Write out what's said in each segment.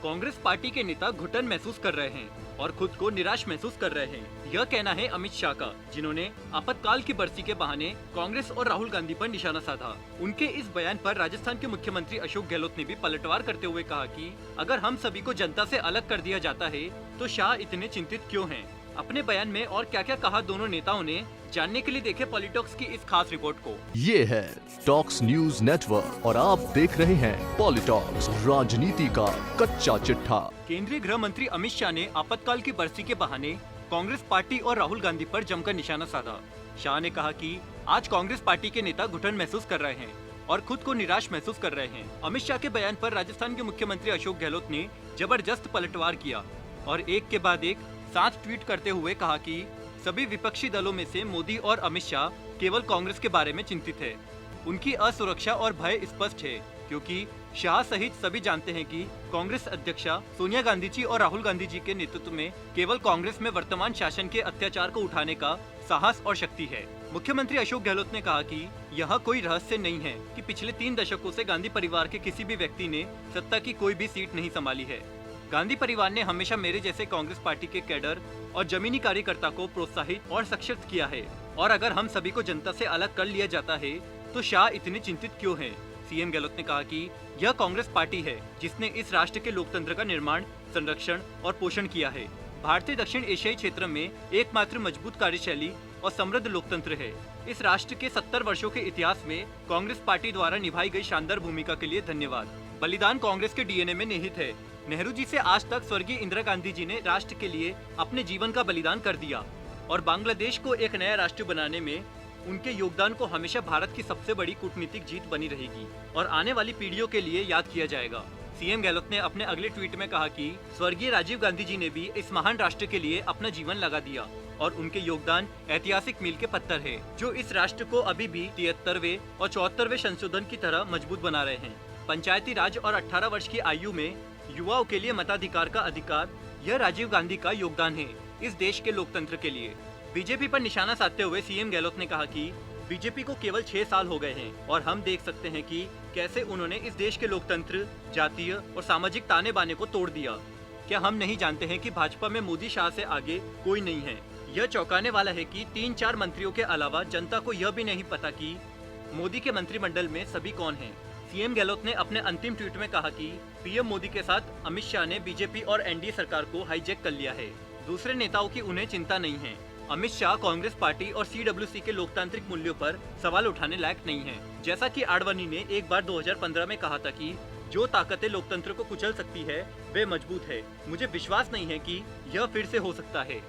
Congress party के नेता घुटन महसूस कर रहे हैं और खुद को निराश महसूस कर रहे हैं। यह कहना है अमित शाह का, जिन्होंने आपातकाल की बरसी के बहाने कांग्रेस और राहुल गांधी पर निशाना साधा। उनके इस बयान पर राजस्थान के मुख्यमंत्री अशोक गहलोत ने भी पलटवार करते हुए कहा कि अगर हम सभी को जनता से अलग कर दिया जाता है तो शाह इतने चिंतित क्यों हैं? अपने बयान में और क्या क्या कहा दोनों नेताओं ने, जानने के लिए देखें पॉलिटॉक्स की इस खास रिपोर्ट को। ये है टॉक्स न्यूज नेटवर्क और आप देख रहे हैं पॉलिटॉक्स, राजनीति का कच्चा चिट्ठा। केंद्रीय गृह मंत्री अमित शाह ने आपातकाल की बरसी के बहाने कांग्रेस पार्टी और राहुल गांधी पर जमकर निशाना साधा। शाह ने कहा कि आज कांग्रेस पार्टी के नेता घुटन महसूस कर रहे हैं और खुद को निराश महसूस कर रहे हैं। अमित शाह के बयान पर राजस्थान के मुख्यमंत्री अशोक गहलोत ने जबरदस्त पलटवार किया और एक के बाद एक 7 ट्वीट करते हुए कहा कि सभी विपक्षी दलों में से मोदी और अमित शाह केवल कांग्रेस के बारे में चिंतित है। उनकी असुरक्षा और भय स्पष्ट है, क्योंकि शाह सहित सभी जानते हैं कि कांग्रेस अध्यक्षा सोनिया गांधी जी और राहुल गांधी जी के नेतृत्व में केवल कांग्रेस में वर्तमान शासन के अत्याचार को उठाने का साहस और शक्ति है। मुख्यमंत्री अशोक गहलोत ने कहा कि यह कोई रहस्य नहीं है कि पिछले 3 दशकों से गांधी परिवार के किसी भी व्यक्ति ने सत्ता की कोई भी सीट नहीं संभाली है। गांधी परिवार ने हमेशा मेरे जैसे कांग्रेस पार्टी के कैडर और जमीनी कार्यकर्ता को प्रोत्साहित और सशक्त किया है, और अगर हम सभी को जनता से अलग कर लिया जाता है तो शाह इतने चिंतित क्यों हैं? सीएम गहलोत ने कहा कि यह कांग्रेस पार्टी है जिसने इस राष्ट्र के लोकतंत्र का निर्माण, संरक्षण और पोषण किया है। भारतीय दक्षिण एशियाई क्षेत्र में एकमात्र मजबूत कार्यशैली और समृद्ध लोकतंत्र है। इस राष्ट्र के 70 वर्षों के इतिहास में कांग्रेस पार्टी द्वारा निभाई गई शानदार भूमिका के लिए धन्यवाद। बलिदान कांग्रेस के डीएनए में निहित है। नेहरू जी से आज तक स्वर्गीय इंदिरा गांधी जी ने राष्ट्र के लिए अपने जीवन का बलिदान कर दिया और बांग्लादेश को एक नया राष्ट्र बनाने में उनके योगदान को हमेशा भारत की सबसे बड़ी कूटनीतिक जीत बनी रहेगी और आने वाली पीढ़ियों के लिए याद किया जाएगा। सीएम गहलोत ने अपने अगले ट्वीट में कहा कि स्वर्गीय राजीव गांधी जी ने भी इस महान राष्ट्र के लिए अपना जीवन लगा दिया और उनके योगदान ऐतिहासिक मील के पत्थर है, जो इस राष्ट्र को अभी भी 73वें और 74वें संशोधन की तरह मजबूत बना रहे हैं। पंचायती राज और 18 वर्ष की आयु में युवाओं के लिए मताधिकार का अधिकार, यह राजीव गांधी का योगदान है इस देश के लोकतंत्र के लिए। बीजेपी पर निशाना साधते हुए सीएम गहलोत ने कहा कि बीजेपी को केवल 6 साल हो गए हैं और हम देख सकते हैं कि कैसे उन्होंने इस देश के लोकतंत्र, जातीय और सामाजिक ताने बाने को तोड़ दिया। क्या हम नहीं जानते हैं कि भाजपा में मोदी शाह से आगे कोई नहीं है? यह चौंकाने वाला है कि 3-4 मंत्रियों के अलावा जनता को यह भी नहीं पता कि मोदी के मंत्रिमंडल में सभी कौन हैं। सीएम गहलोत ने अपने अंतिम ट्वीट में कहा कि पीएम मोदी के साथ अमित शाह ने बीजेपी और एनडीए सरकार को हाईजैक कर लिया है। दूसरे नेताओं की उन्हें चिंता नहीं है। अमित शाह कांग्रेस पार्टी और सीडब्ल्यूसी के लोकतांत्रिक मूल्यों पर सवाल उठाने लायक नहीं है। जैसा कि आडवाणी ने एक बार 2015 में कहा था कि जो ताकतें लोकतंत्र को कुचल सकती है वे मजबूत है। मुझे विश्वास नहीं है कि यह फिर से हो सकता है।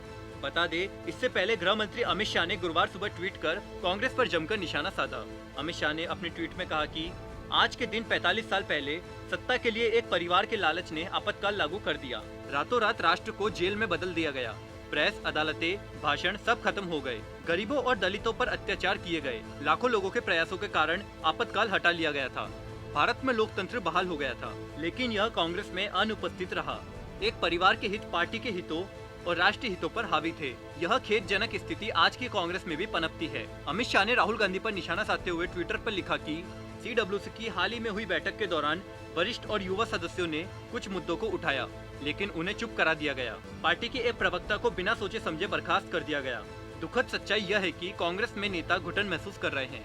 बता दे, इससे पहले गृह मंत्री अमित शाह ने गुरुवार सुबह ट्वीट कर कांग्रेस पर जमकर निशाना साधा। अमित शाह ने अपने ट्वीट में कहा कि आज के दिन 45 साल पहले सत्ता के लिए एक परिवार के लालच ने आपातकाल लागू कर दिया। रातों रात राष्ट्र को जेल में बदल दिया गया। प्रेस, अदालतें, भाषण सब खत्म हो गए। गरीबों और दलितों पर अत्याचार किए गए। लाखों लोगों के प्रयासों के कारण आपातकाल हटा लिया गया था। भारत में लोकतंत्र बहाल हो गया था, लेकिन यह कांग्रेस में अनुपस्थित रहा। एक परिवार के हित पार्टी के हितों और राष्ट्रीय हितों पर हावी थे। यह खेदजनक स्थिति आज की कांग्रेस में भी पनपती है। अमित शाह ने राहुल गांधी पर निशाना साधते हुए ट्विटर पर लिखा कि सीडब्ल्यूसी की हाल ही में हुई बैठक के दौरान वरिष्ठ और युवा सदस्यों ने कुछ मुद्दों को उठाया, लेकिन उन्हें चुप करा दिया गया। पार्टी के एक प्रवक्ता को बिना सोचे समझे बर्खास्त कर दिया गया। दुखद सच्चाई यह है कि कांग्रेस में नेता घुटन महसूस कर रहे हैं।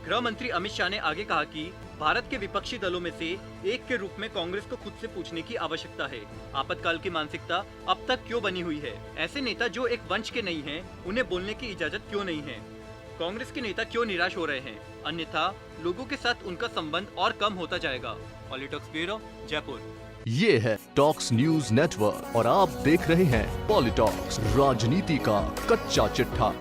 गृह मंत्री अमित शाह ने आगे कहा कि भारत के विपक्षी दलों में से एक के रूप में कांग्रेस को खुद से पूछने की आवश्यकता है, आपातकाल की मानसिकता अब तक क्यों बनी हुई है? ऐसे नेता जो एक वंश के नहीं हैं, उन्हें बोलने की इजाजत क्यों नहीं है? कांग्रेस के नेता क्यों निराश हो रहे हैं? अन्यथा लोगों के साथ उनका संबंध और कम होता जाएगा। Politics bureau, Jaipur. ये है टॉक्स न्यूज नेटवर्क और आप देख रहे हैं पॉलिटॉक्स, राजनीति का कच्चा चिट्ठा।